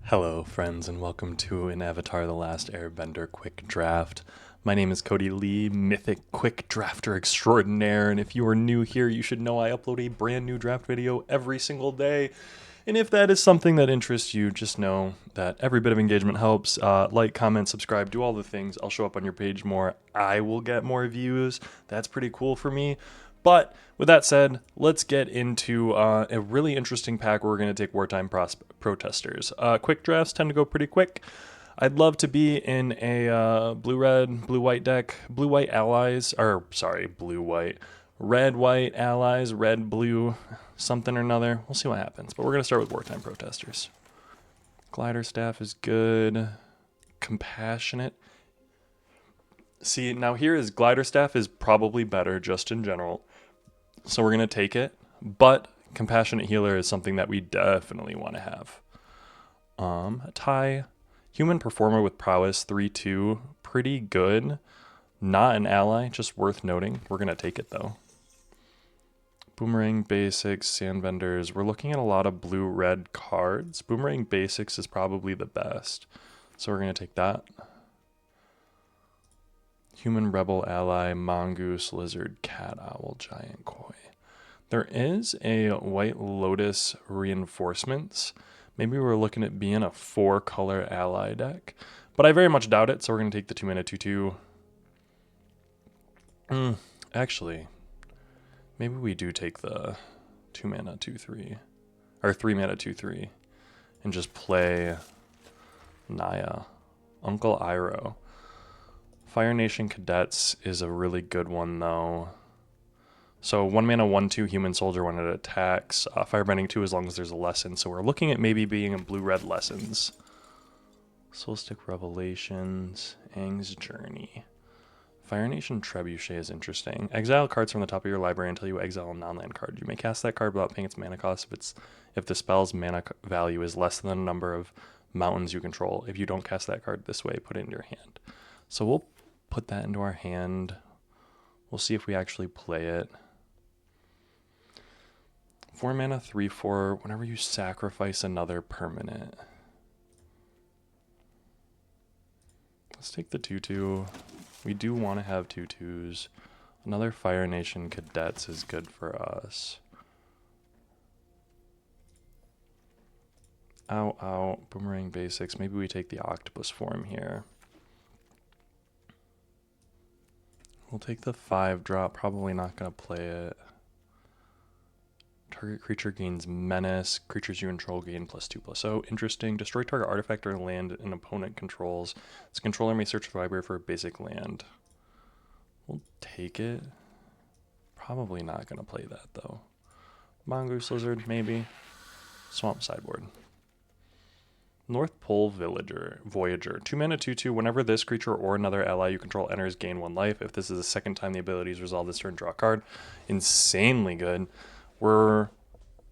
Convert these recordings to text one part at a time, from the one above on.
Hello, friends, and welcome to an Avatar: The Last Airbender quick draft. My name is Cody Lee, Mythic Quick Drafter Extraordinaire, and if you are new here, you should know I upload a brand new draft video every single day. And if that is something that interests you, just know that every bit of engagement helps. Like, comment, subscribe, do all the things. I'll show up on your page more. I will get more views. That's pretty cool for me. But with that said, let's get into a really interesting pack where we're going to take wartime protesters. Quick drafts tend to go pretty quick. I'd love to be in a blue-red, blue-white deck. Blue-white allies, or sorry, blue-white. Red-white allies, red-blue, something or another. We'll see what happens. But we're going to start with wartime protesters. Glider staff is good. Compassionate. See, now here is glider staff is probably better just in general. So we're going to take it. But compassionate healer is something that we definitely want to have. Tie. Human performer with prowess 3-2. Pretty good. Not an ally, just worth noting. We're going to take it though. Boomerang basics, sandbenders. We're looking at a lot of blue-red cards. Boomerang basics is probably the best. So we're going to take that. Human rebel ally, mongoose, lizard, cat, owl, giant koi. There is a white lotus reinforcements. Maybe we're looking at being a 4-color ally deck. But I very much doubt it, so we're going to take the 2-mana 2-2. Actually, maybe we do take the 2-mana 2-3. Or 3-mana 2-3. And just play Naya. Uncle Iroh. Fire Nation Cadets is a really good one, though. So 1 mana, 1-2 human soldier when it attacks. Firebending 2 as long as there's a lesson. So we're looking at maybe being in blue-red lessons. Soulstick Revelations. Aang's Journey. Fire Nation Trebuchet is interesting. Exile cards from the top of your library until you exile a non-land card. You may cast that card without paying its mana cost if the spell's mana value is less than the number of mountains you control. If you don't cast that card this way, put it in your hand. So we'll put that into our hand. We'll see if we actually play it. 4 mana, 3-4. Whenever you sacrifice another permanent. Let's take the 2-2. We do want to have 2-2s. Another Fire Nation Cadets is good for us. Ow, ow. Boomerang basics. Maybe we take the octopus form here. We'll take the 5-drop. Probably not going to play it. Target creature gains menace. Creatures you control gain +2/+0. Interesting. Destroy target artifact or land an opponent controls. Its controller may search the library for a basic land. We'll take it. Probably not going to play that though. Mongoose Lizard, maybe. Swamp sideboard. North Pole Voyager. 2 mana 2-2. Whenever this creature or another ally you control enters, gain 1 life. If this is the second time the ability is resolved this turn, draw a card. Insanely good. We're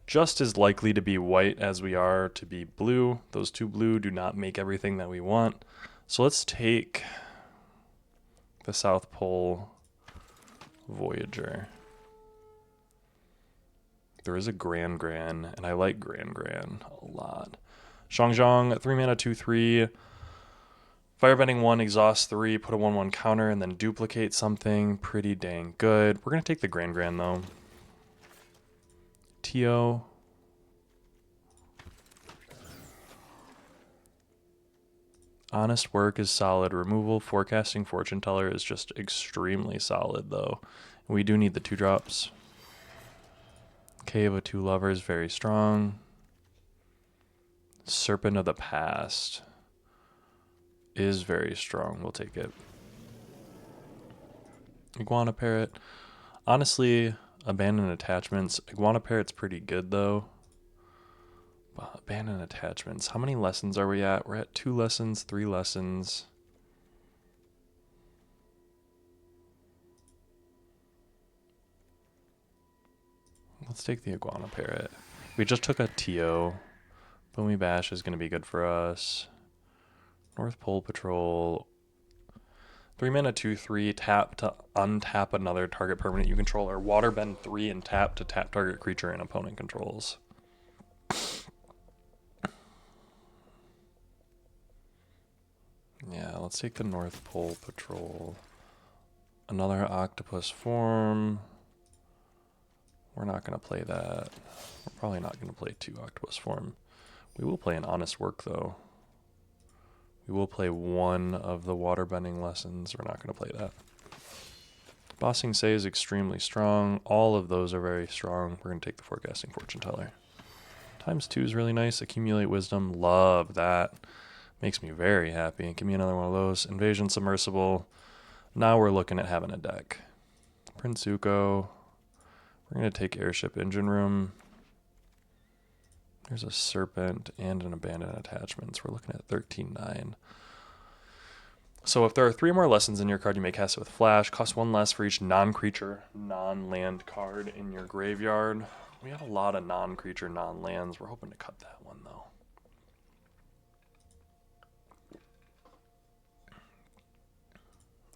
just as likely to be white as we are to be blue. Those 2 blue do not make everything that we want. So let's take the South Pole Voyager. There is a Gran, and I like Gran a lot. Zhang, 3 mana 2-3. Firebending 1, exhaust 3, put a 1-1 counter, and then duplicate something. Pretty dang good. We're going to take the Gran though. Tio. Honest Work is solid. Removal, Forecasting, Fortune Teller is just extremely solid though. We do need the 2-drops. Cave of 2 Lovers, very strong. Serpent of the Past is very strong. We'll take it. Iguana Parrot. Honestly, Abandoned Attachments. Iguana Parrot's pretty good though. Abandoned Attachments. How many lessons are we at? We're at 2 lessons, 3 lessons. Let's take the Iguana Parrot. We just took a Tio. Boomy Bash is going to be good for us. North Pole Patrol. 3 mana 2-3, tap to untap another target permanent you control, or Waterbend 3 and tap to tap target creature and opponent controls. Yeah, let's take the North Pole Patrol. Another octopus form. We're not going to play that. We're probably not going to play 2 octopus form. We will play an honest work, though. We will play 1 of the waterbending lessons. We're not going to play that. Bossing Say is extremely strong. All of those are very strong. We're going to take the Forecasting Fortune Teller. ×2 is really nice. Accumulate Wisdom. Love that. Makes me very happy. Give me another one of those. Invasion Submersible. Now we're looking at having a deck. Prince Zuko. We're going to take Airship Engine Room. There's a Serpent and an Abandoned Attachments. We're looking at 13-9. So if there are 3 more lessons in your card, you may cast it with Flash. Cost 1 less for each non-creature, non-land card in your graveyard. We have a lot of non-creature, non-lands. We're hoping to cut that one, though.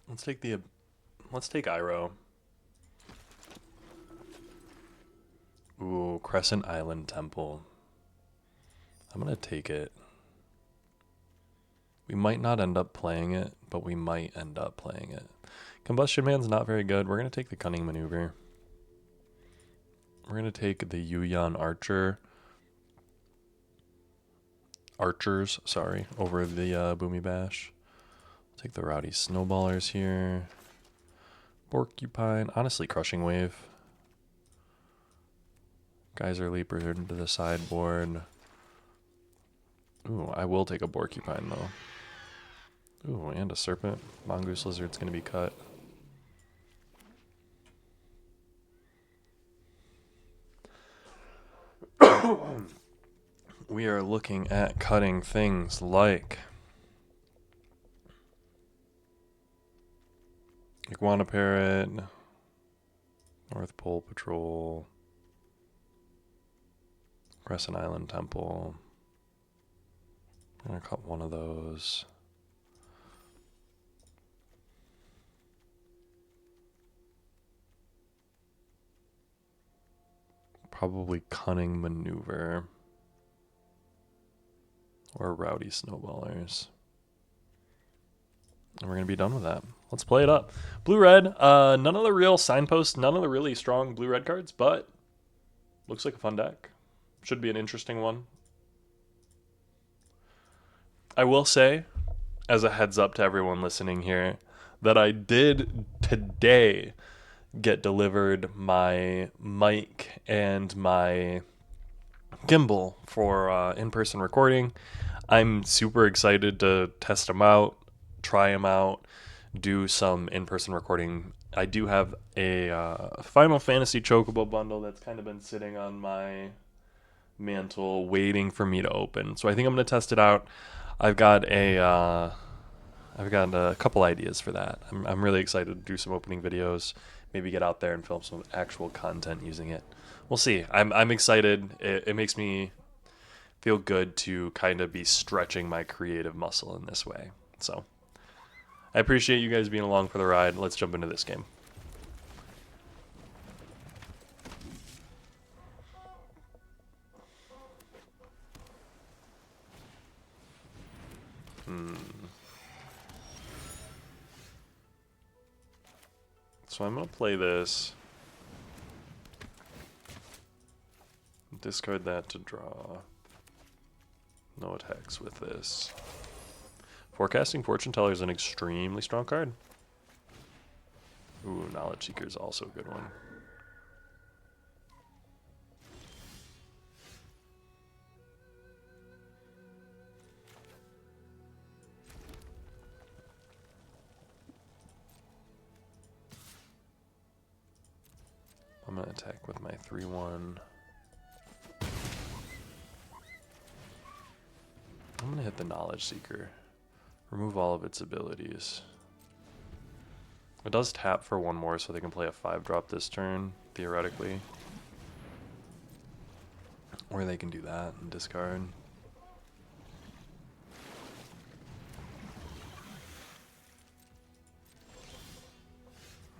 Let's take Iroh. Ooh, Crescent Island Temple. I'm going to take it. We might not end up playing it, but we might end up playing it. Combustion Man's not very good. We're going to take the Cunning Maneuver. We're going to take the Yuyan Archers, over the Boomy Bash. Take the Rowdy Snowballers here. Porcupine. Honestly, Crushing Wave. Geyser Leaper into the sideboard. Ooh, I will take a Porcupine, though. Ooh, and a Serpent. Mongoose Lizard's going to be cut. We are looking at cutting things like Iguana Parrot, North Pole Patrol, Crescent Island Temple. I'm going to cut one of those. Probably Cunning Maneuver. Or Rowdy Snowballers. And we're going to be done with that. Let's play it up. Blue-red. None of the real signposts. None of the really strong blue-red cards. But looks like a fun deck. Should be an interesting one. I will say, as a heads up to everyone listening here, that I did today get delivered my mic and my gimbal for in-person recording. I'm super excited to test them out, try them out, do some in-person recording. I do have a Final Fantasy Chocobo bundle that's kind of been sitting on my mantle waiting for me to open. So I think I'm going to test it out. I've got a couple ideas for that. I'm really excited to do some opening videos, maybe get out there and film some actual content using it. We'll see. I'm excited. It makes me feel good to kind of be stretching my creative muscle in this way. So I appreciate you guys being along for the ride. Let's jump into this game. So I'm going to play this. Discard that to draw. No attacks with this. Forecasting Fortune Teller is an extremely strong card. Ooh, Knowledge Seeker is also a good one. I'm going to attack with my 3/1. I'm going to hit the Knowledge Seeker. Remove all of its abilities. It does tap for 1 more, so they can play a 5-drop this turn, theoretically. Or they can do that and discard.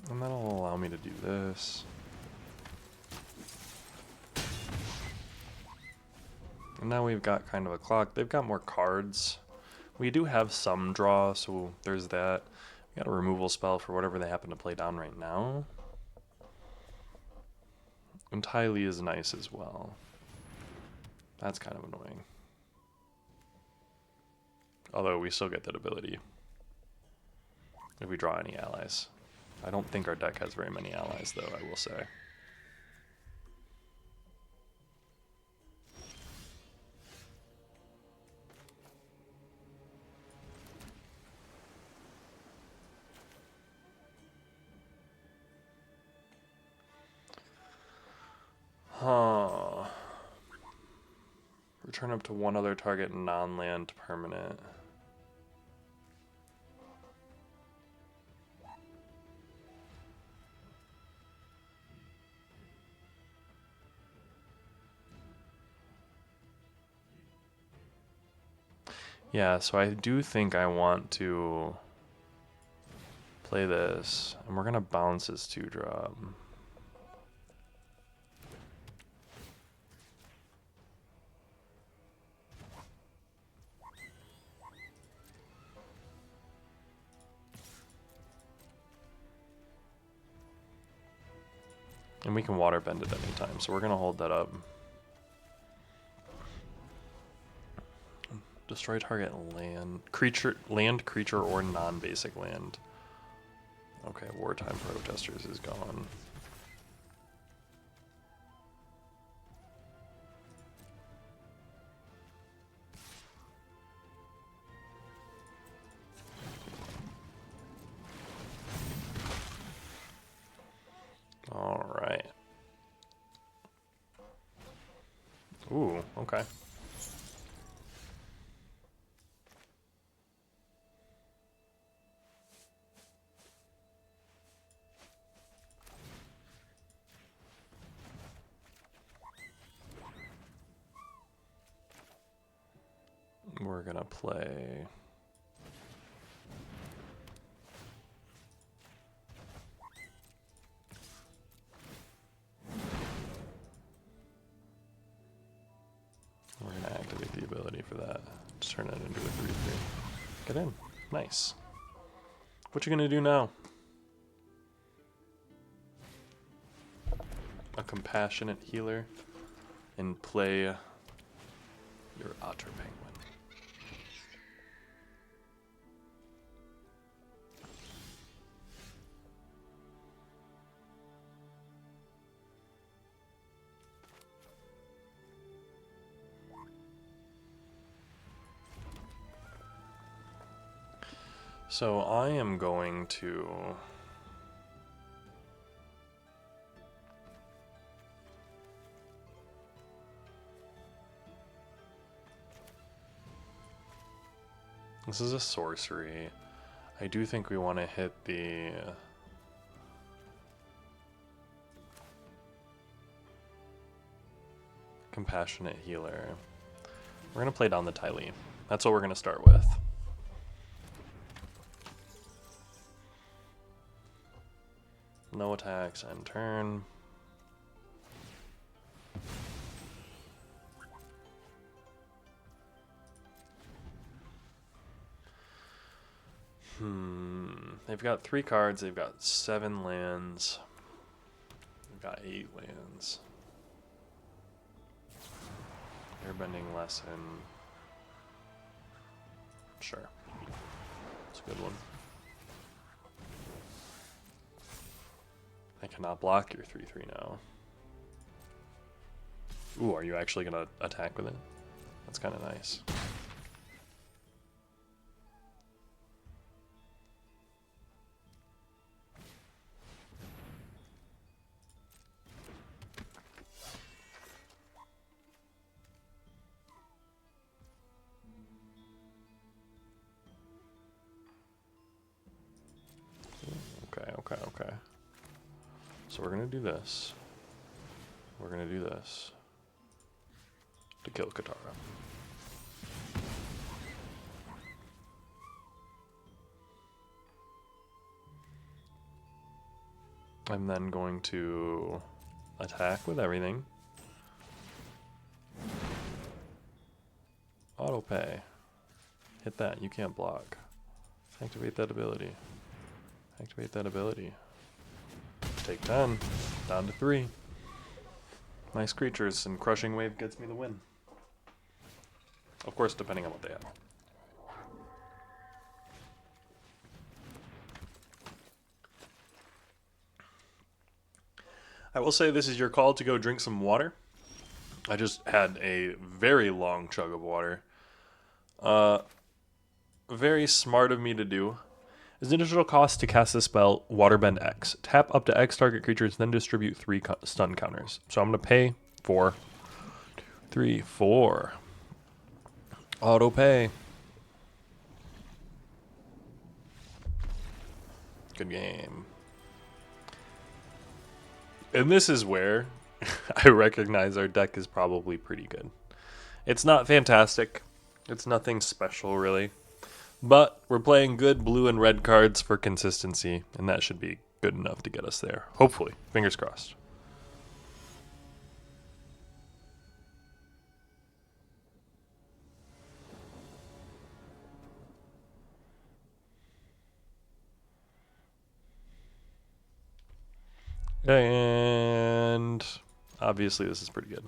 And that'll allow me to do this. And now we've got kind of a clock. They've got more cards. We do have some draw, so there's that. We got a removal spell for whatever they happen to play down right now. And Tylee is nice as well. That's kind of annoying. Although we still get that ability if we draw any allies. I don't think our deck has very many allies, though, I will say. Huh. Return up to one other target non-land permanent. Yeah, so I do think I want to play this, and we're gonna bounce his 2-drop. And we can water bend it anytime, so we're gonna hold that up. Destroy target land, creature, or non-basic land. Okay, Wartime Protesters is gone. All right. Ooh, okay. We're gonna play. We're gonna activate the ability for that. Just turn it into a 3/3. Get in. Nice. What you gonna do now? A compassionate healer and play your Otter Penguin. So I am going to this is a sorcery. I do think we want to hit the compassionate healer. We're gonna play down the Tylee. That's what we're gonna start with. No attacks, end turn. They've got 3 cards, they've got 7 lands. They've got 8 lands. Airbending lesson. Sure. It's a good one. I cannot block your 3/3 now. Ooh, are you actually gonna attack with it? That's kind of nice. Okay. So we're gonna do this. We're gonna do this to kill Katara. I'm then going to attack with everything. Auto pay. Hit that. You can't block. Activate that ability. Activate that ability. Take 10. Down to 3. Nice creatures, and Crushing Wave gets me the win. Of course, depending on what they have. I will say this is your call to go drink some water. I just had a very long chug of water. Very smart of me to do. Is an additional cost to cast the spell Waterbend X. Tap up to X target creatures, then distribute 3 stun counters. So I'm going to pay 4. 3, 4. Auto pay. Good game. And this is where I recognize our deck is probably pretty good. It's not fantastic. It's nothing special, really. But we're playing good blue and red cards for consistency, and that should be good enough to get us there. Hopefully. Fingers crossed. And obviously this is pretty good.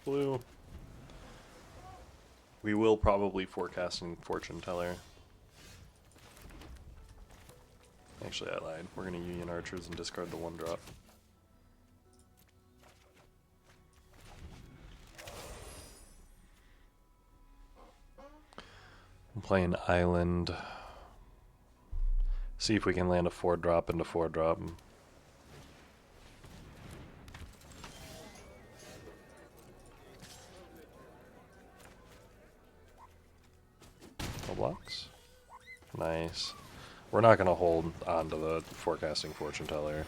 Blue. We will probably forecasting Fortune Teller. Actually, I lied. We're going to Union Archers and discard the 1-drop. I'm playing Island. See if we can land a 4-drop into 4-drop. No blocks. Nice. We're not going to hold on to the forecasting Fortune Teller.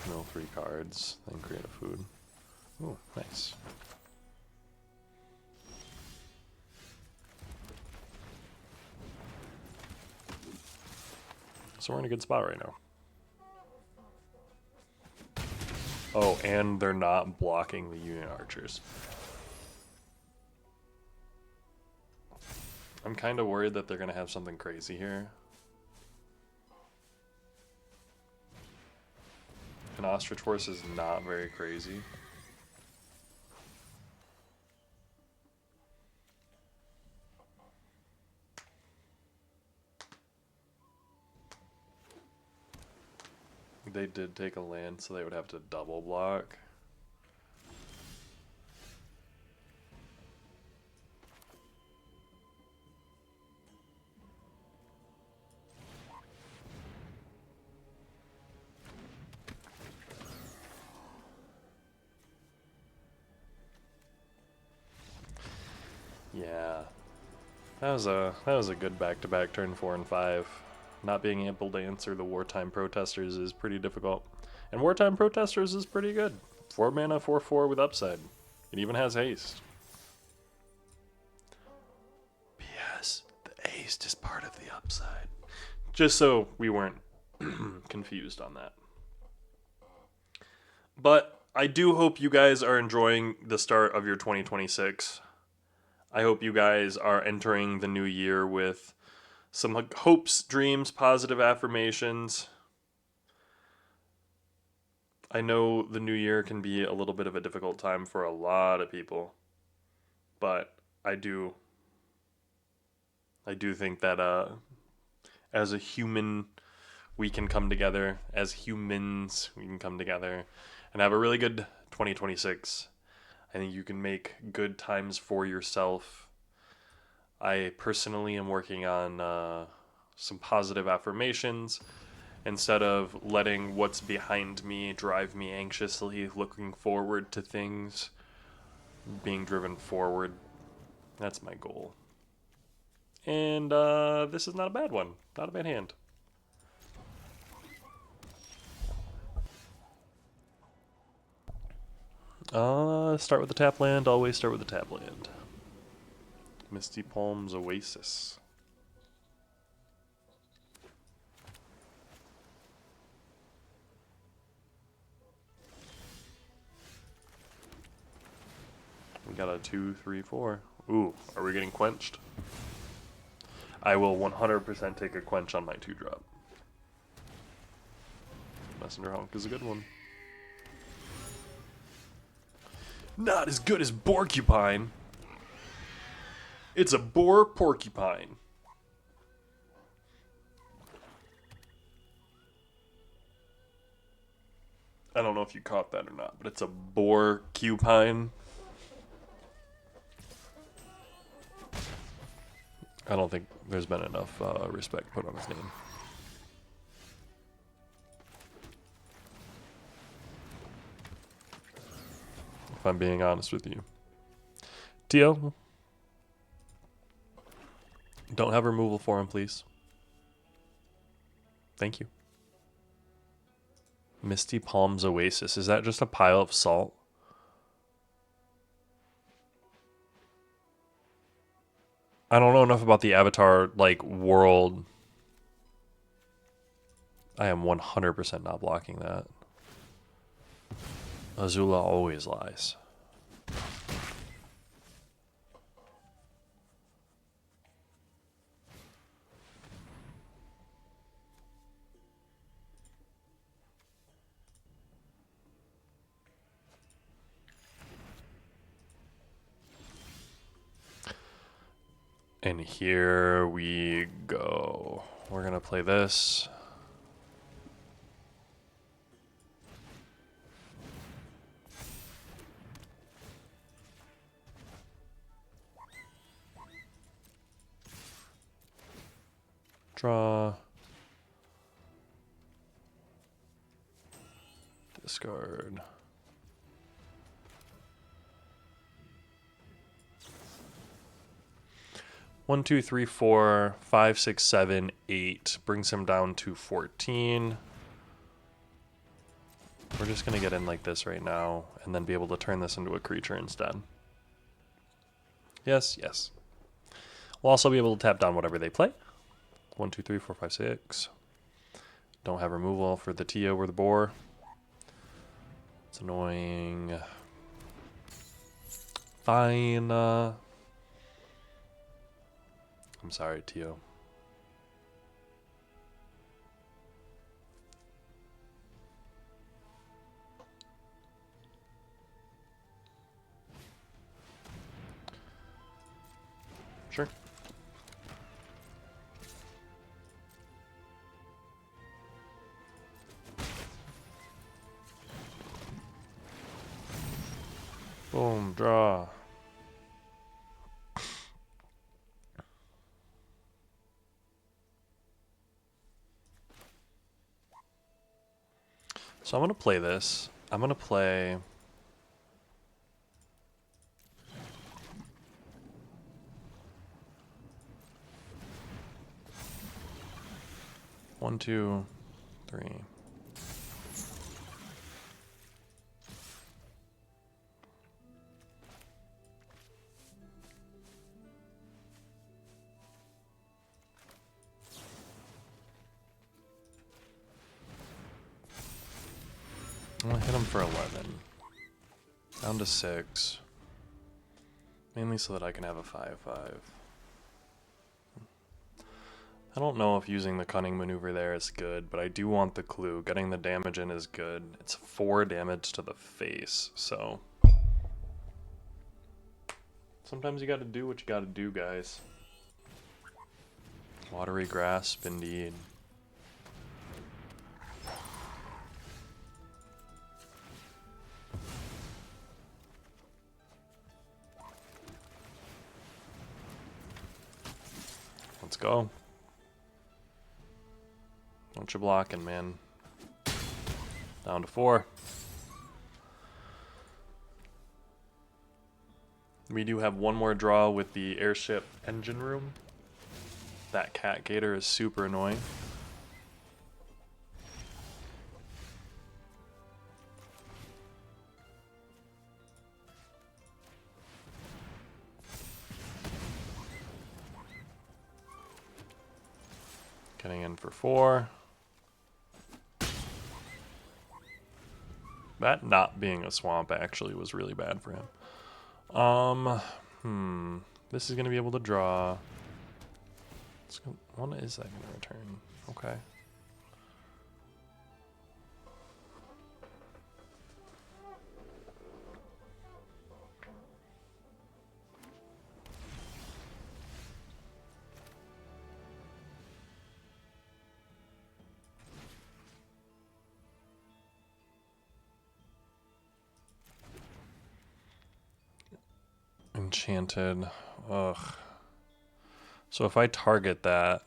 Mill 3 cards, then create a food. Ooh, nice. So we're in a good spot right now. Oh, and they're not blocking the Union Archers. I'm kind of worried that they're going to have something crazy here. An Ostrich Horse is not very crazy. They did take a land, so they would have to double block. Yeah, that was a good back-to-back turn 4 and 5. Not being able to answer the Wartime Protesters is pretty difficult. And Wartime Protesters is pretty good. 4 mana, 4/4 with upside. It even has haste. P.S. The haste is part of the upside. Just so we weren't confused on that. But I do hope you guys are enjoying the start of your 2026. I hope you guys are entering the new year with some hopes, dreams, positive affirmations. I know the new year can be a little bit of a difficult time for a lot of people, but I do think that as a human, we can come together. As humans, we can come together and have a really good 2026. I think you can make good times for yourself. I personally am working on some positive affirmations instead of letting what's behind me drive me anxiously, looking forward to things, being driven forward. That's my goal. And this is not a bad one. Not a bad hand. Start with the tap land. Always start with the tap land. Misty Palms Oasis. We got a 2, 3, 4. Ooh, are we getting quenched? I will 100% take a quench on my 2-drop. Messenger Honk is a good one. Not as good as Borcupine. It's a boar porcupine. I don't know if you caught that or not, but it's a boar cupine. I don't think there's been enough respect put on his name. If I'm being honest with you. Tio, don't have removal for him, please. Thank you. Misty Palms Oasis. Is that just a pile of salt? I don't know enough about the Avatar, like, world. I am 100% not blocking that. Azula always lies. And here we go. We're going to play this. Draw. Discard. One, two, three, 4, 5, 6, 7, 8. Brings him down to 14. We're just going to get in like this right now and then be able to turn this into a creature instead. Yes, yes. We'll also be able to tap down whatever they play. 1, 2, 3, 4, 5, 6. Don't have removal for the Tio or the boar. It's annoying. Fine. I'm sorry, Tio. Sure. Boom, draw. So I'm going to play this. I'm going to play... One, two, three. I'm going to hit him for 11. Down to 6. Mainly so that I can have a 5/5. I don't know if using the cunning maneuver there is good, but I do want the clue. Getting the damage in is good. It's 4 damage to the face, so... Sometimes you gotta do what you gotta do, guys. Watery Grasp, indeed. Let's go. What you blocking, man? Down to 4. We do have one more draw with the airship engine room. That cat gator is super annoying. Getting in for 4. That not being a swamp actually was really bad for him. This is going to be able to draw. What is that going to return? Okay. Enchanted. Ugh. So if I target that,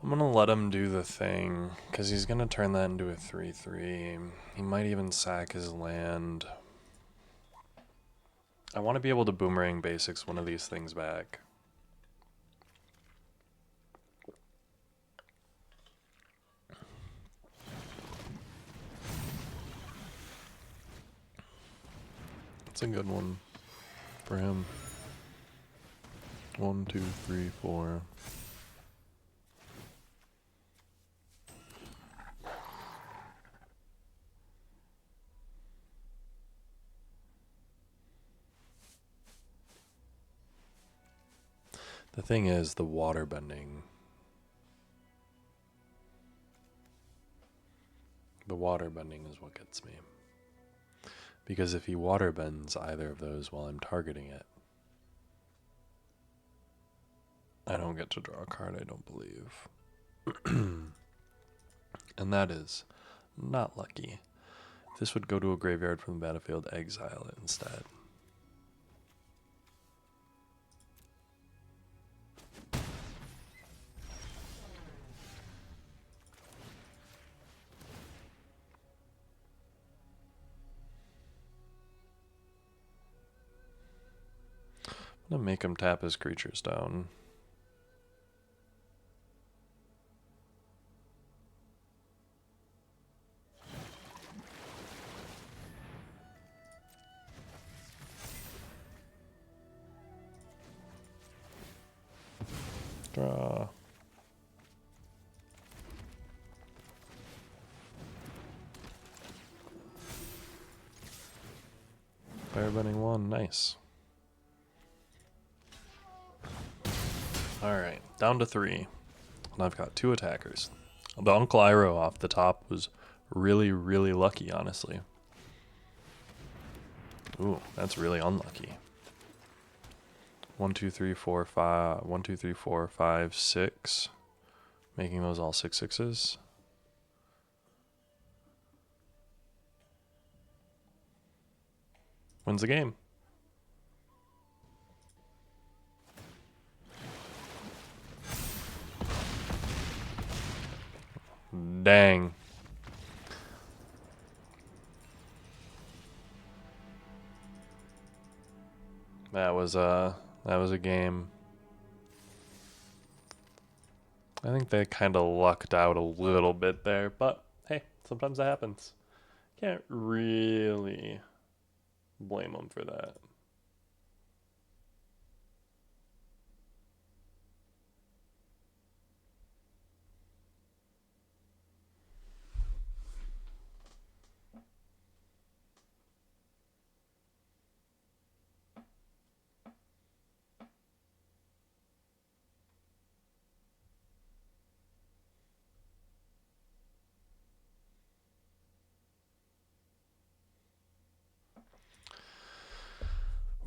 I'm gonna let him do the thing, because he's gonna turn that into a 3/3. He might even sack his land. I want to be able to boomerang basics one of these things back. It's a good one for him. 1, 2, 3, 4. The thing is, the water bending. The water bending is what gets me. Because if he water bends either of those while I'm targeting it, I don't get to draw a card, I don't believe. And that is not lucky. This would go to a graveyard from the battlefield, exile it instead. I'm gonna make him tap his creatures down. Draw. Airbending 1, nice. Alright, down to 3. And I've got 2 attackers. The Uncle Iroh off the top was really, really lucky, honestly. Ooh, that's really unlucky. 1, 2, 3, 4, 5. 1, 2, 3, 4, 5, 6. Making those all 6 6s. Wins the game. Dang. That was a game. I think they kind of lucked out a little bit there, but hey, sometimes that happens. Can't really blame them for that.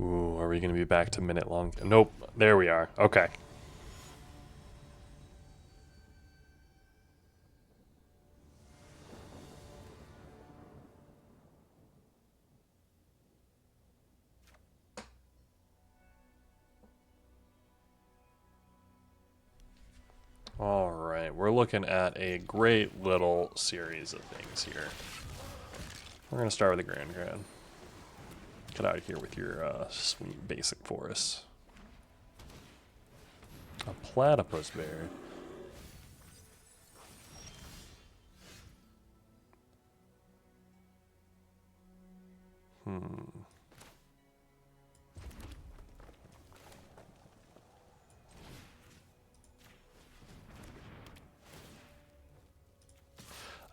Ooh, are we going to be back to minute long? Nope. There we are. Okay. All right. We're looking at a great little series of things here. We're going to start with the Grand. Get out of here with your sweet basic forests. A platypus bear.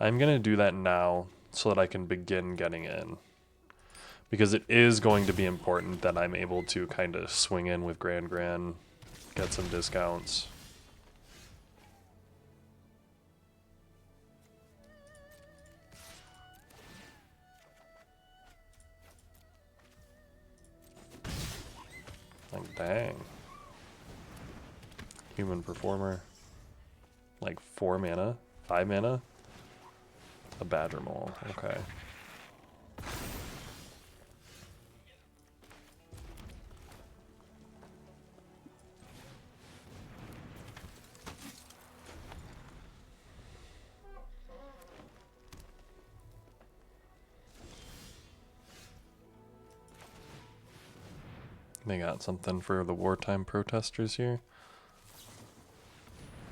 I'm going to do that now so that I can begin getting in. Because it is going to be important that I'm able to kind of swing in with Grand, get some discounts. Like, dang. Human Performer. Like 4 mana? 5 mana? A Badger Mole, okay. They got something for the wartime protesters here.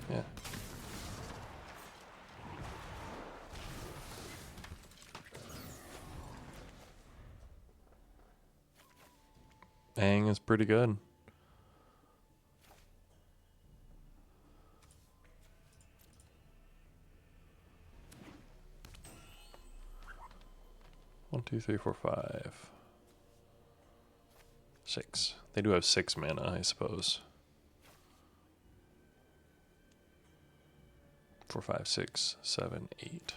Yeah. Aang is pretty good. One, two, three, four, 5. 6. They do have 6 mana, I suppose. 4, 5, 6, 7, 8.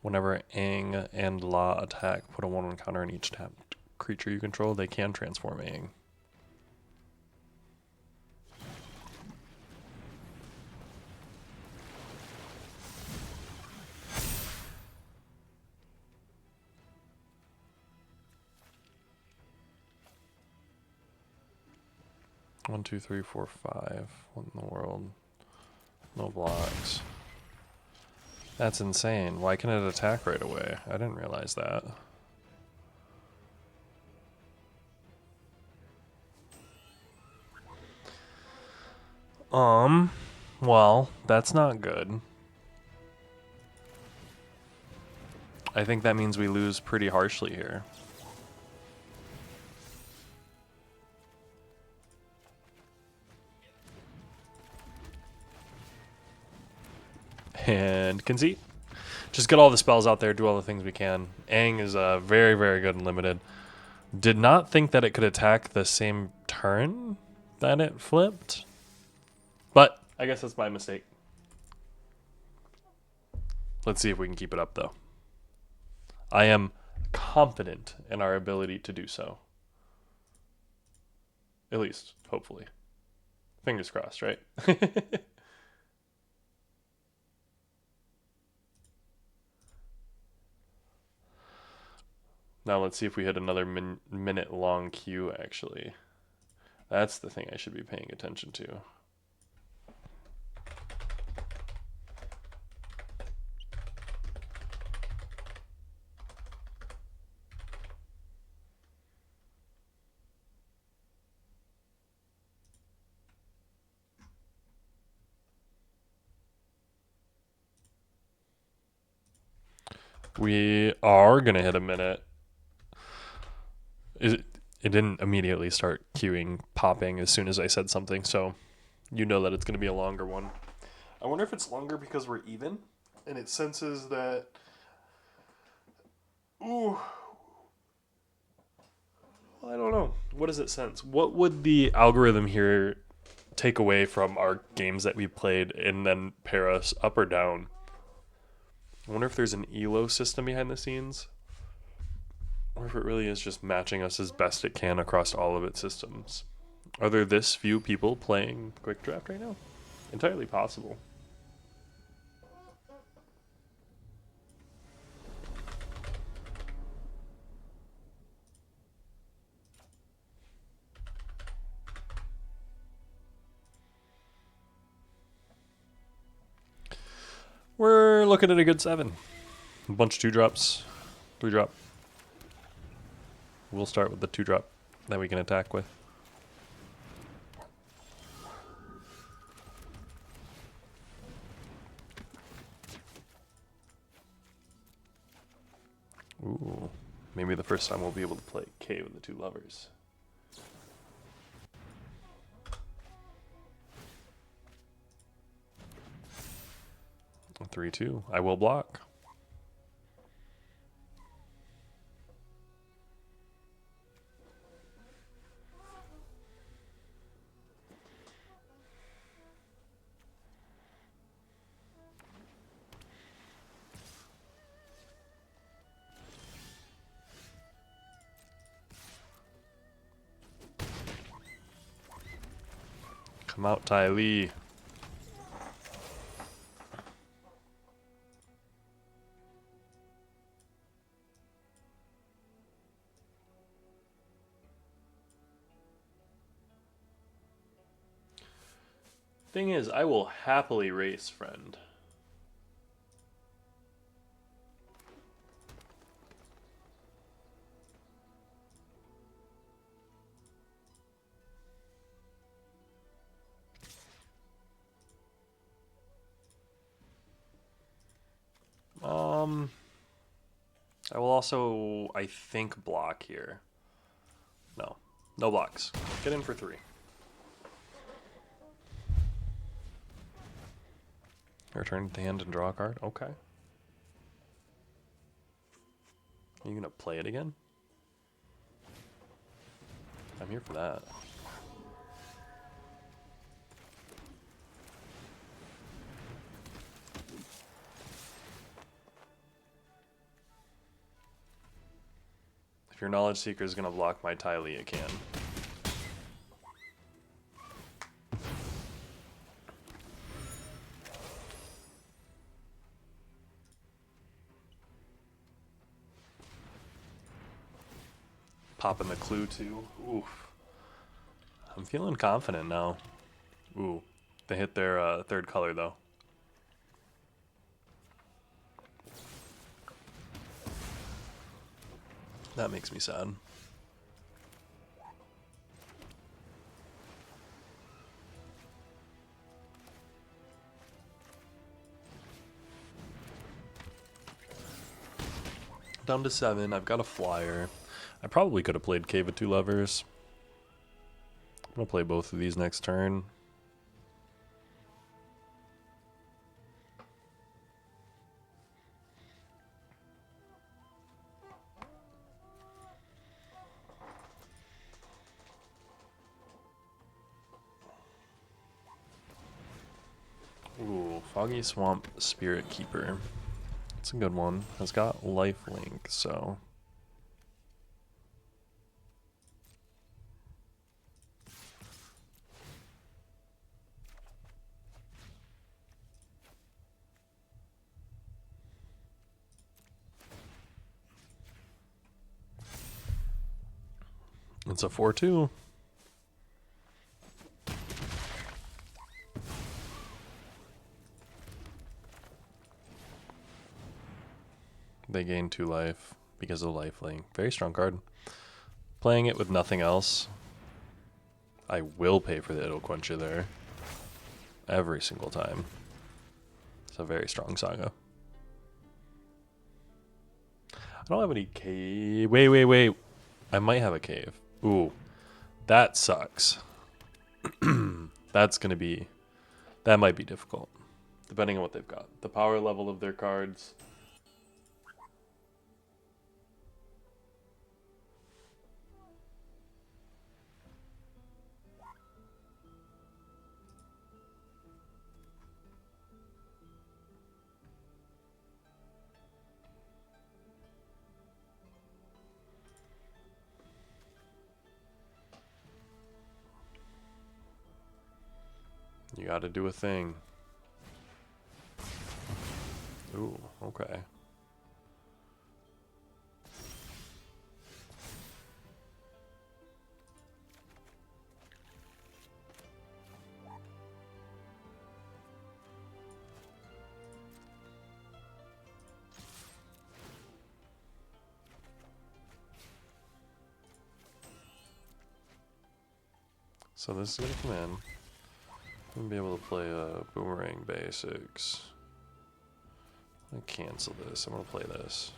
Whenever Aang and La attack, put a 1/1 counter on each tapped creature you control. They can transform Aang. One, two, three, four, 5. What in the world? No blocks. That's insane. Why can it attack right away? I didn't realize that. Well, that's not good. I think that means we lose pretty harshly here. And concede. Just get all the spells out there, do all the things we can. Aang is very, very good and limited. Did not think that it could attack the same turn that it flipped. But I guess that's my mistake. Let's see if we can keep it up, though. I am confident in our ability to do so. At least, hopefully. Fingers crossed, right? Now let's see if we hit another minute-long queue, actually. That's the thing I should be paying attention to. We are going to hit a minute. It didn't immediately start queuing, popping as soon as I said something, so you know that it's going to be a longer one. I wonder if it's longer because we're even, and it senses that... Ooh. Well, I don't know. What does it sense? What would the algorithm here take away from our games that we played and then pair us up or down? I wonder if there's an ELO system behind the scenes, or if it really is just matching us as best it can across all of its systems. Are there this few people playing Quick Draft right now? Entirely possible. We're looking at a good 7. A bunch of 2-drops, 3-drop. We'll start with the 2-drop that we can attack with. Ooh, maybe the first time we'll be able to play K with the 2 lovers. A 3-2. I will block. Come out, Ty Lee. Thing is, I will happily race, friend. I will also, I think, block here. No. No blocks. Get in for 3. Return to hand and draw a card? Okay. Are you going to play it again? I'm here for that. If your Knowledge Seeker is going to block my Ty Lee, it can. Popping the clue too. Oof. I'm feeling confident now. Ooh. They hit their 3rd color though. That makes me sad. Down to 7. I've got a flyer. I probably could have played Cave of 2 Lovers. I'm going to play both of these next turn. Ooh, Foggy Swamp Spirit Keeper. It's a good one. It's got lifelink, so... It's a 4-2. They gain 2 life because of lifelink. Very strong card. Playing it with nothing else. I will pay for the Idle Quencher there. Every single time. It's a very strong saga. I don't have any cave. Wait. I might have a cave. Ooh. That sucks. That's going to be... That might be difficult. Depending on what they've got. The power level of their cards... You gotta do a thing. Ooh, okay. So this is going to come in. I'm going to be able to play Boomerang Basics. I'm going to cancel this. I'm going to play this.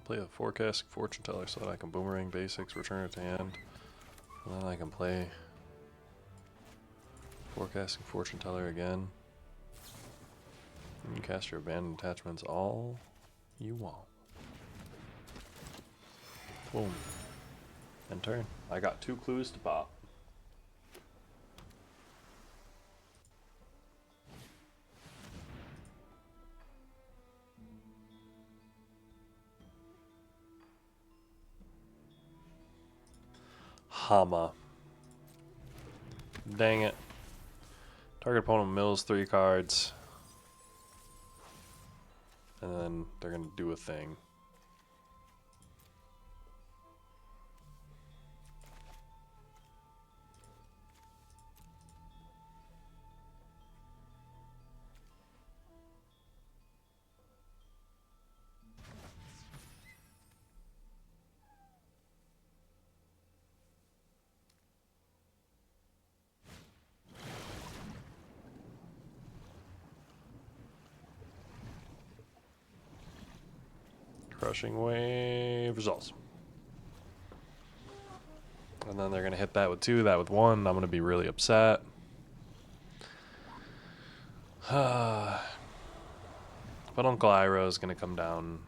Play a Forecasting Fortune Teller so that I can Boomerang Basics, return it to hand, and then I can play Forecasting Fortune Teller again. You can cast your abandoned attachments all you want. Boom. End turn. I got 2 clues to pop. Hama. Dang it. Target opponent mills 3 cards. And then they're going to do a thing. Crushing Wave results. And then they're going to hit that with 2, that with 1. I'm going to be really upset. But Uncle Iroh is going to come down.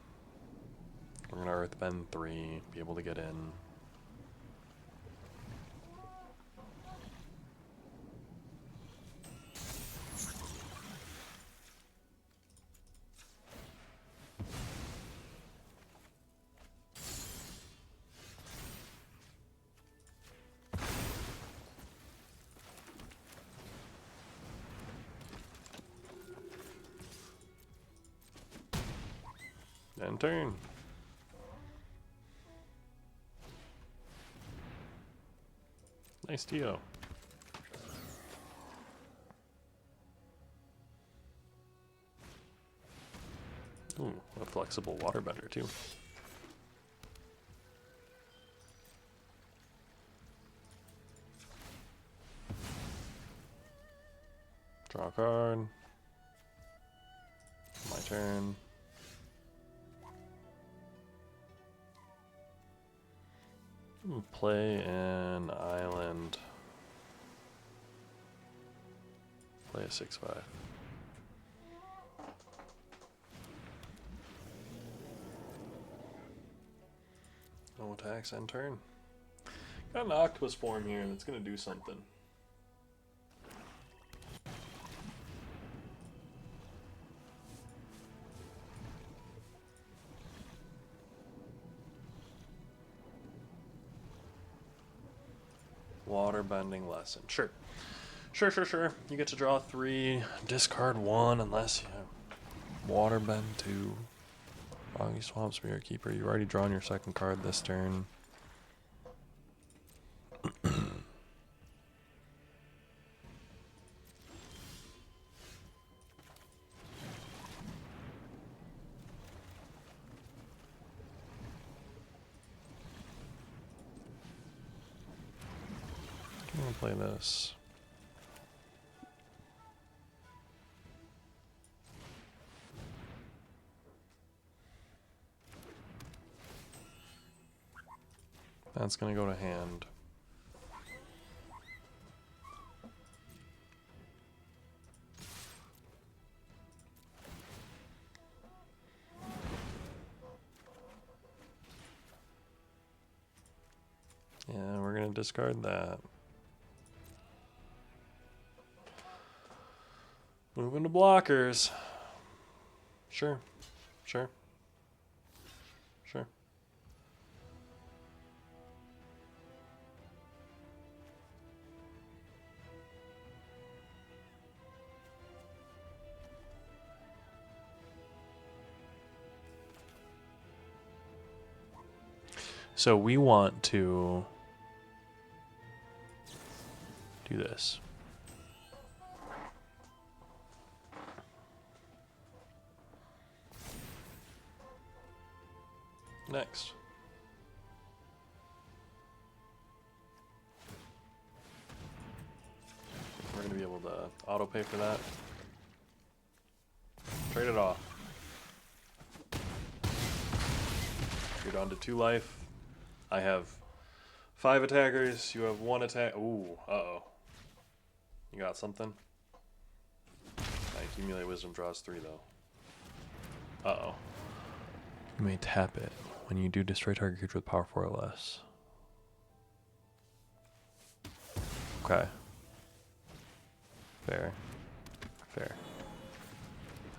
We're going to Earthbend 3, be able to get in. End turn. Nice Tio. Ooh, a flexible waterbender too. Draw a card. My turn. Play an island. Play a 6/5. No attacks, end turn. Got an octopus form here and it's gonna do something. Waterbending lesson. Sure. Sure. You get to draw 3, discard 1 unless you waterbend 2. Foggy Swamp, Spirit Keeper. You've already drawn your second card this turn. I'm gonna play this. That's gonna go to hand. Yeah, we're gonna discard that. Moving to blockers. Sure. So we want to do this. Next. We're going to be able to auto pay for that. Trade it off. You're down to 2 life. I have 5 attackers. You have 1 attack. Ooh, uh-oh. You got something? I accumulate wisdom, draws 3 though. Uh-oh. You may tap it when you do destroy target creature with power 4 or less. Okay. Fair. Fair.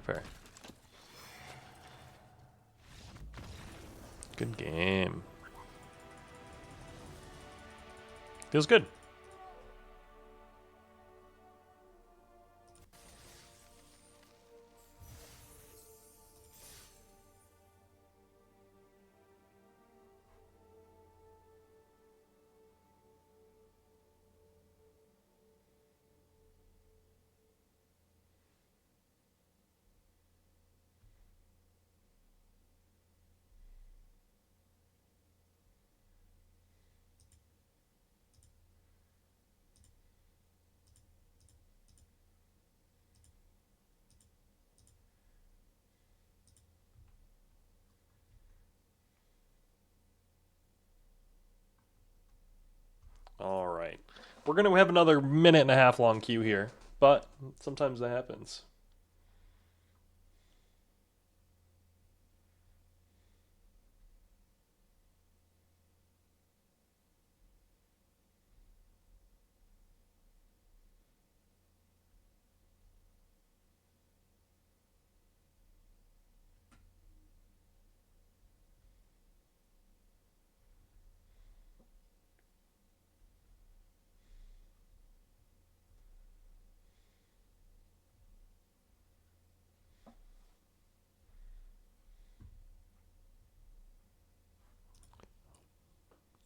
Fair. Good game. Feels good. All right. We're going to have another 1.5 minute long queue here, but sometimes that happens.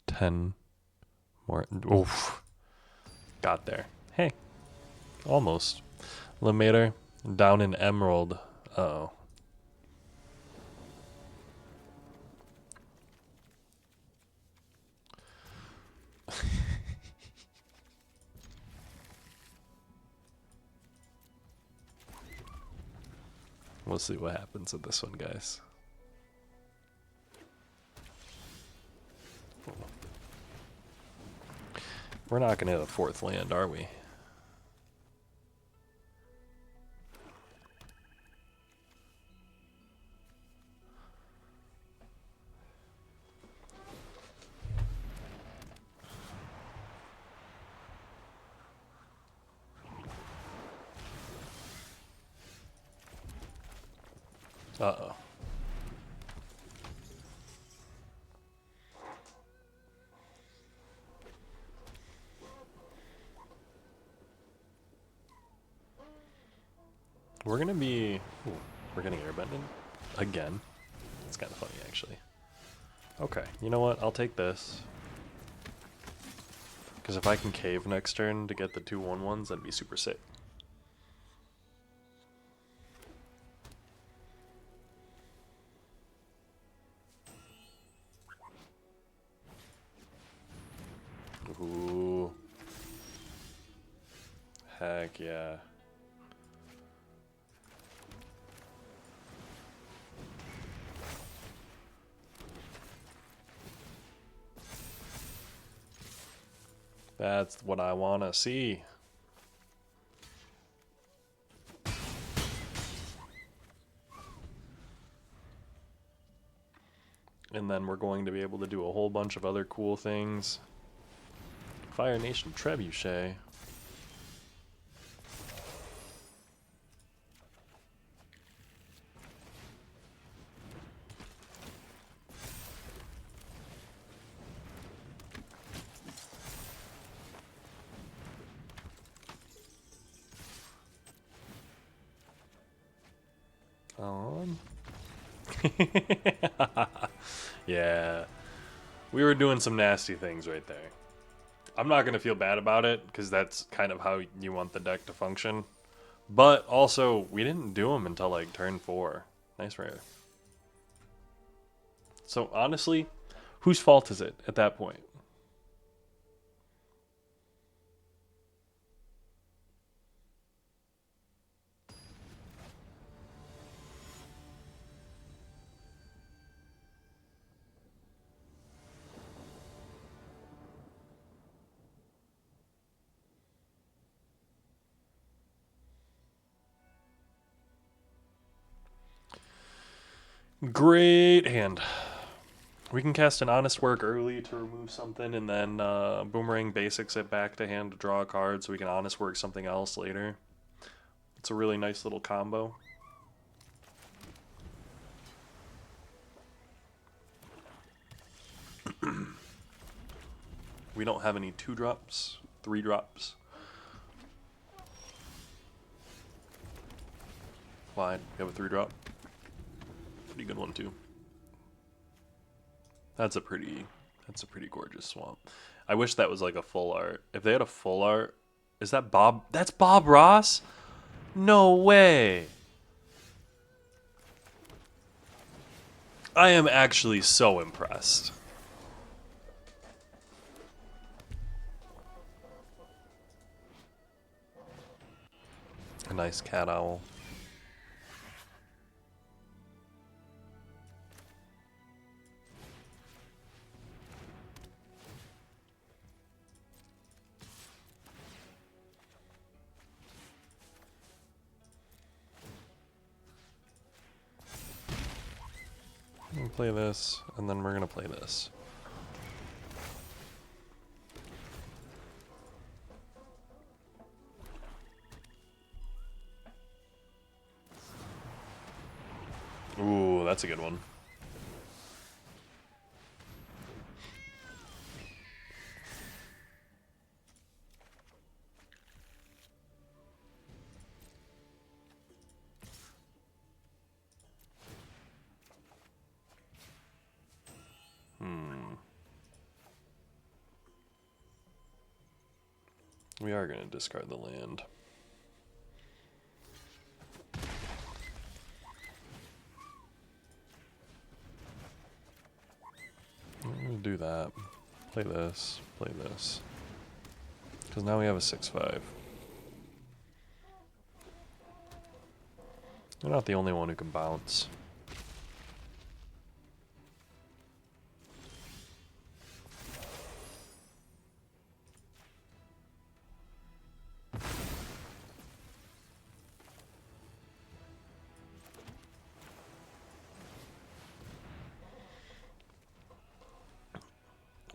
Ten more. Oof. Got there. Hey. Almost. Limator down in Emerald. Uh-oh. We'll see what happens with this one, guys. We're not going to hit a 4th land, are we? Uh-oh. We're going to be... Ooh, we're getting airbended again. It's kind of funny, actually. Okay, you know what? I'll take this. Because if I can cave next turn to get the 2/1/1s, that'd be super sick. Ooh. Heck yeah. That's what I want to see. And then we're going to be able to do a whole bunch of other cool things. Fire Nation Trebuchet. On. Yeah. We were doing some nasty things right there. I'm not going to feel bad about it, because that's kind of how you want the deck to function. But also, we didn't do them until like turn 4. Nice rare. So honestly, whose fault is it at that point? Great hand. We can cast an Honest Work early to remove something, and then Boomerang Basics it back to hand to draw a card so we can Honest Work something else later. It's a really nice little combo. We don't have any 2-drops, 3-drops. Fine, we have a 3-drop. Pretty good one too. That's a pretty gorgeous swamp. I wish that was like a full art. If they had a full art, is that Bob? That's Bob Ross? No way. I am actually so impressed. A nice cat owl. I'm gonna play this, and then we're gonna play this. Ooh, that's a good one. We are going to discard the land. I'm going to do that. Play this. Play this. Because now we have a 6/5. You're not the only one who can bounce.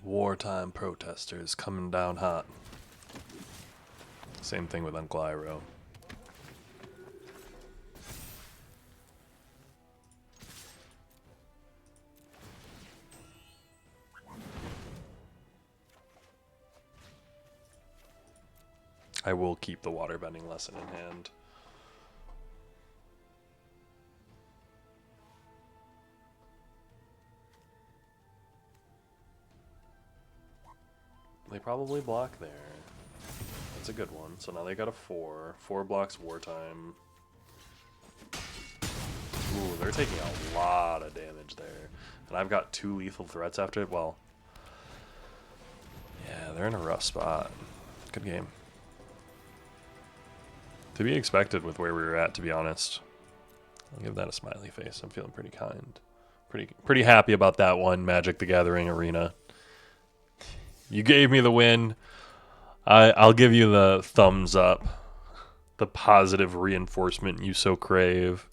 Wartime protesters coming down hot. Same thing with Uncle Iroh. I will keep the waterbending lesson in hand. They probably block there. That's a good one. So now they got a 4. 4 blocks wartime. Ooh, they're taking a lot of damage there. And I've got 2 lethal threats after it. Well, yeah, they're in a rough spot. Good game. To be expected with where we were at, to be honest. I'll give that a smiley face. I'm feeling pretty kind. Pretty happy about that one, Magic the Gathering Arena. You gave me the win. I'll give you the thumbs up. The positive reinforcement you so crave.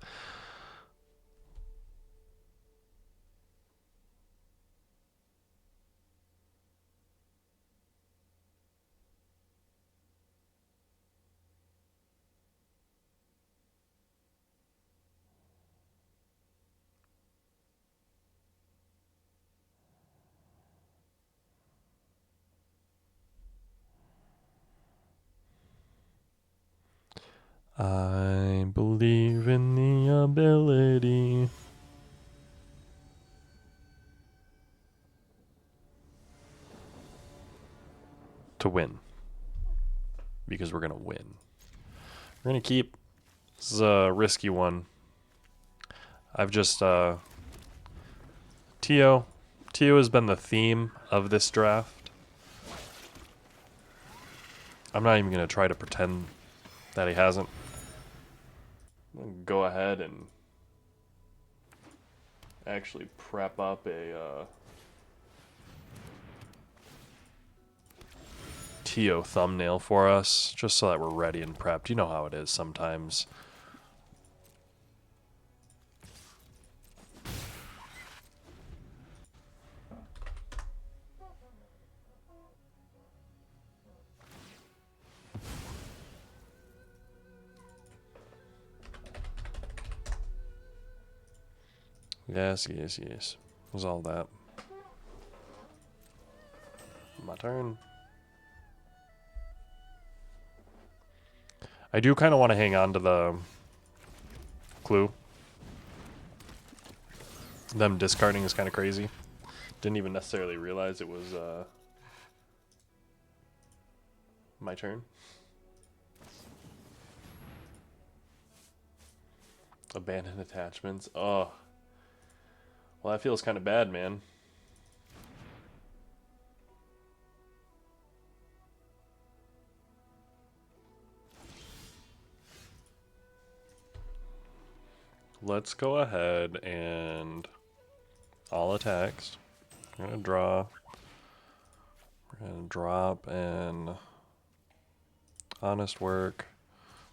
I believe in the ability to win. Because we're going to win. We're going to keep. This is a risky one. I've just Tio. Tio has been the theme of this draft. I'm not even going to try to pretend that he hasn't. I'm going to go ahead and actually prep up a Tio thumbnail for us, just so that we're ready and prepped. You know how it is sometimes. Yes, yes, yes. Was all that. My turn. I do kind of want to hang on to the clue. Them discarding is kind of crazy. Didn't even necessarily realize it was my turn. Abandoned attachments. Oh. Well, that feels kind of bad, man. Let's go ahead and all attacks. We're going to draw. We're going to drop an honest work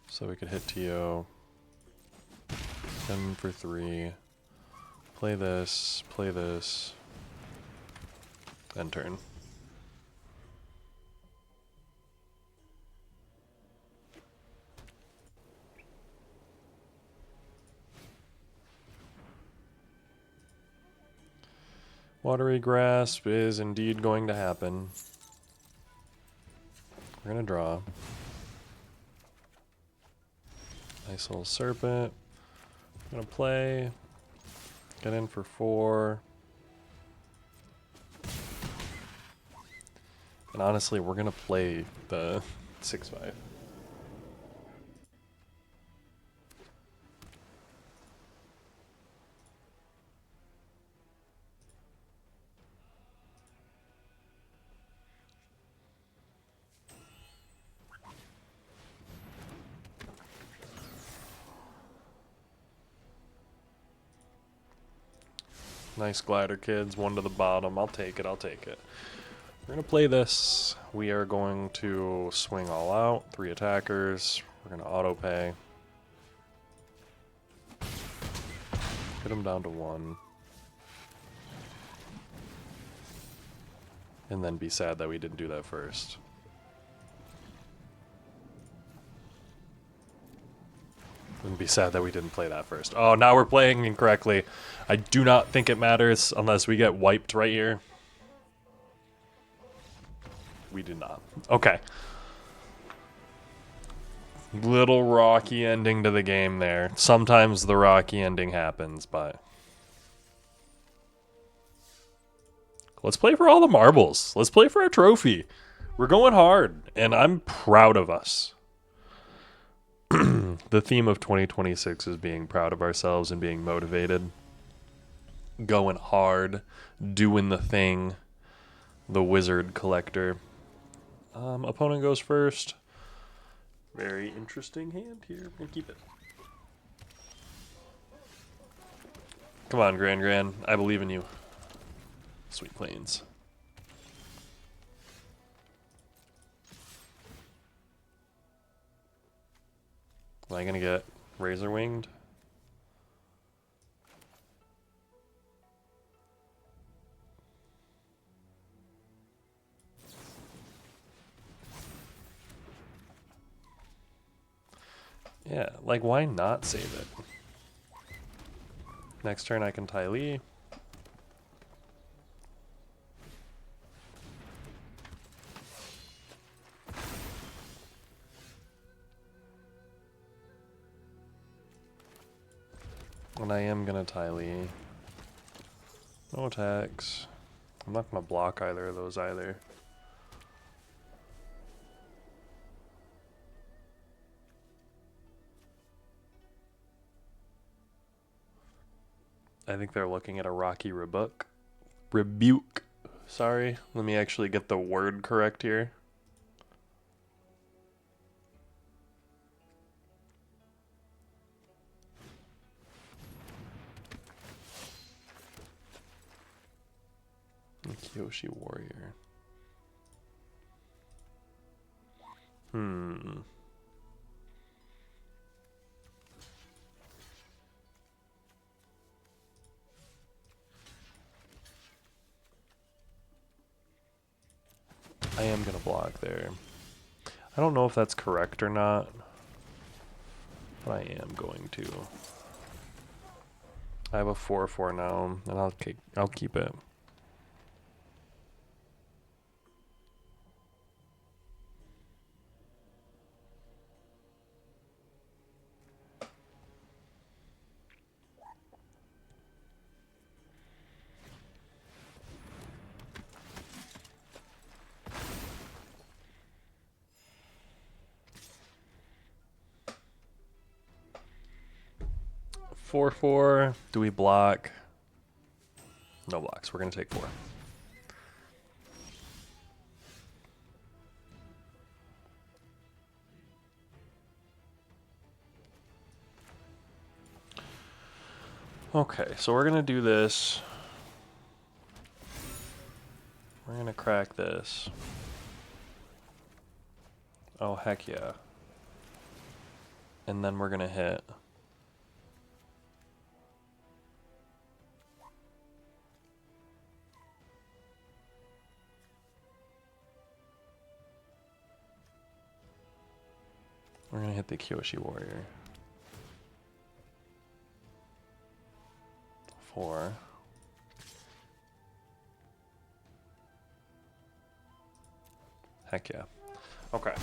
so we could hit TO. 10 for 3. Play this, end turn. Watery Grasp is indeed going to happen. We're going to draw. Nice little Serpent. I'm going to play. Get in for 4. And honestly, we're going to play the 6/5. Nice glider, kids. 1 to the bottom. I'll take it. I'll take it. We're going to play this. We are going to swing all out. 3 attackers. We're going to auto pay. Get them down to 1. And then be sad that we didn't do that first. And be sad that we didn't play that first. Oh, now we're playing incorrectly. I do not think it matters unless we get wiped right here. We did not. Okay. Little rocky ending to the game there. Sometimes the rocky ending happens, but... Let's play for all the marbles. Let's play for our trophy. We're going hard, and I'm proud of us. The theme of 2026 is being proud of ourselves and being motivated. Going hard, doing the thing. The wizard collector. Opponent goes first. Very interesting hand here. We're gonna keep it. Come on, Gran. I believe in you. Sweet Plains. Am I gonna get Razor Winged? Yeah, like why not save it? Next turn I can Ty Lee. And I am gonna Ty Lee. No attacks. I'm not gonna block either of those either. I think they're looking at a Rocky Rebuck. Rebuke. Sorry, let me actually get the word correct here. Kyoshi Warrior. I am going to block there. I don't know if that's correct or not, but I am going to. I have a 4/4 now, and I'll keep it. Four, 4. Do we block? No blocks. We're going to take 4. Okay, so we're going to do this. We're going to crack this. Oh, heck yeah. And then we're going to hit. We're going to hit the Kyoshi Warrior. 4. Heck yeah. Okay.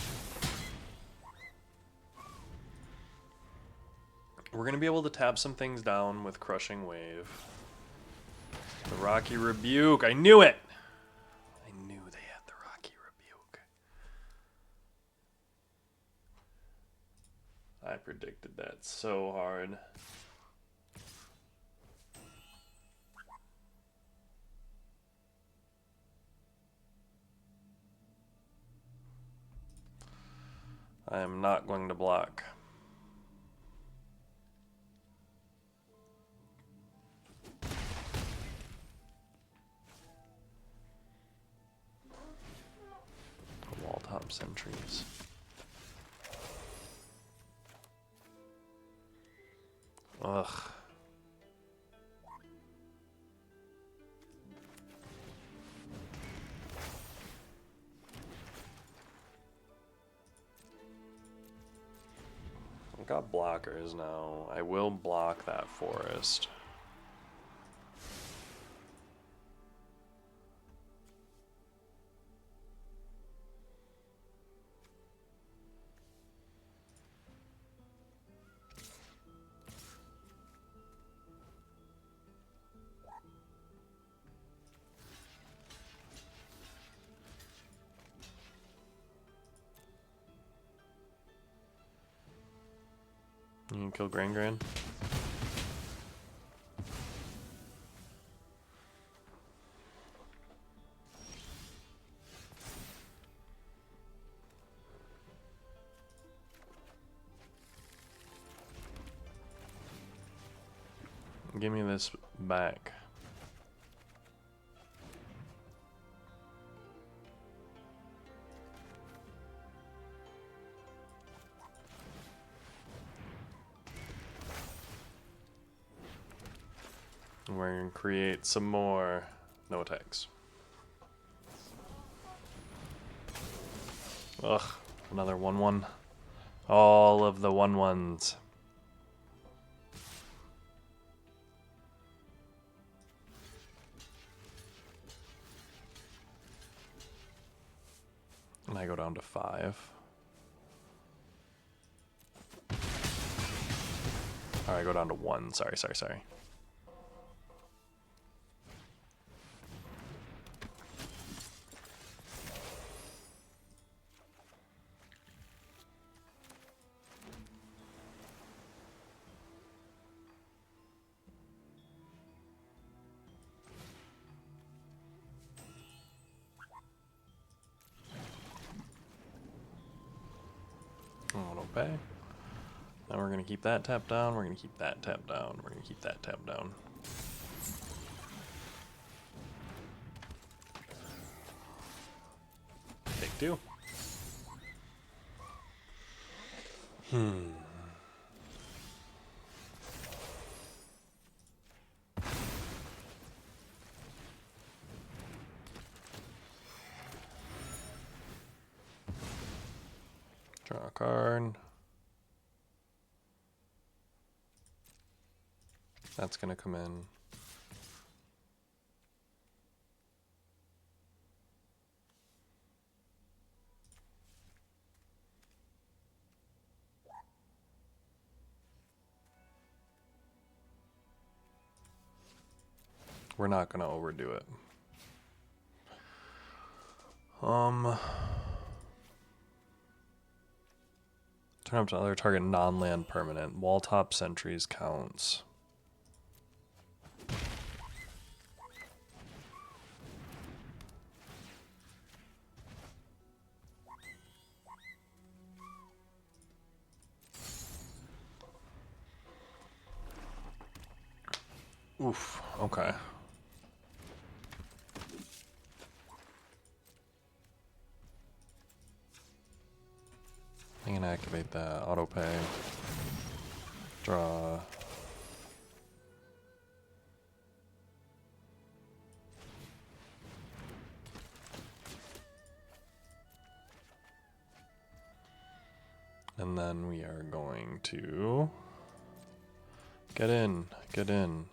We're going to be able to tap some things down with Crushing Wave. The Rocky Rebuke. I knew it! I knew they had the Rocky Rebuke. I predicted that so hard. I am not going to block. Wall top sentries. Ugh. I've got blockers now. I will block that forest. You can kill Gran. Give me this back. We're going to create some more no attacks. Ugh, another 1/1. All of the 1/1s. And I go down to 5. Or I go down to 1. Sorry. pay. Now we're going to keep that tapped down. We're going to keep that tapped down. We're going to keep that tapped down. Take two. Draw a card. That's going to come in. We're not going to overdo it. Turn up to other target non-land permanent. Wall top sentries counts. Oof, okay. I'm gonna activate that auto pay. Draw. And then we are going to get in, get in.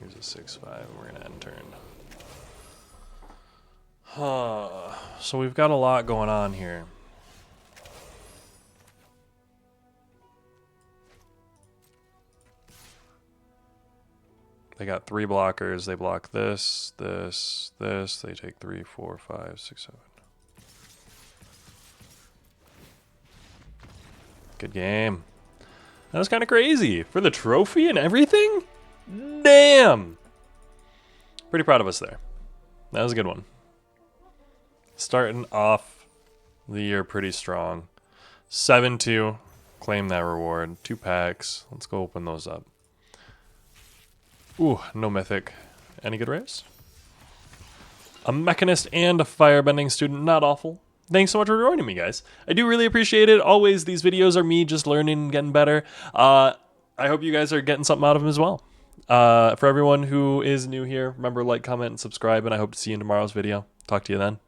Here's a 6/5, we're gonna end turn. So we've got a lot going on here. They got 3 blockers. They block this, this, this. They take 3, 4, 5, 6, 7. Good game. That was kind of crazy. For the trophy and everything? Damn! Pretty proud of us there. That was a good one. Starting off the year pretty strong. 7-2. Claim that reward. 2 packs. Let's go open those up. Ooh, no mythic. Any good rares? A mechanist and a firebending student. Not awful. Thanks so much for joining me, guys. I do really appreciate it. Always, these videos are me just learning and getting better. I hope you guys are getting something out of them as well. For everyone who is new here, remember, like, comment, and subscribe, and I hope to see you in tomorrow's video. Talk to you then.